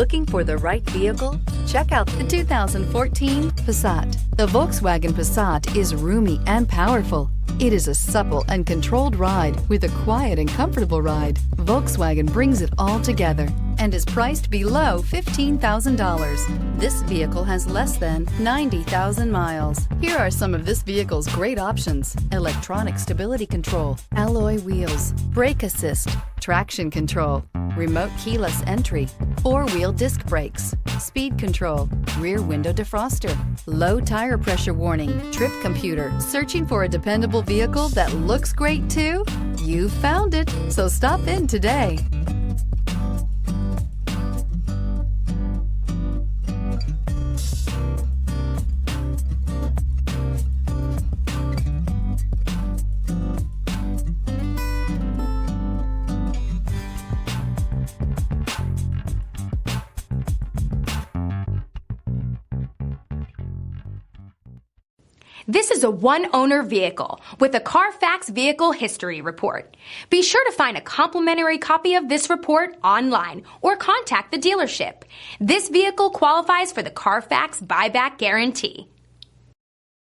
Looking for the right vehicle? Check out the 2014 Passat. The Volkswagen Passat is roomy and powerful. It is a supple and controlled ride with a quiet and comfortable ride. Volkswagen brings it all together and is priced below $15,000. This vehicle has less than 90,000 miles. Here are some of this vehicle's great options: electronic stability control, alloy wheels, brake assist, traction control, remote keyless entry, four-wheel disc brakes, speed control, rear window defroster, low tire pressure warning, trip computer. Searching for a dependable vehicle that looks great too? You found it, so stop in today. This is a one-owner vehicle with a Carfax Vehicle History Report. Be sure to find a complimentary copy of this report online or contact the dealership. This vehicle qualifies for the Carfax Buyback Guarantee.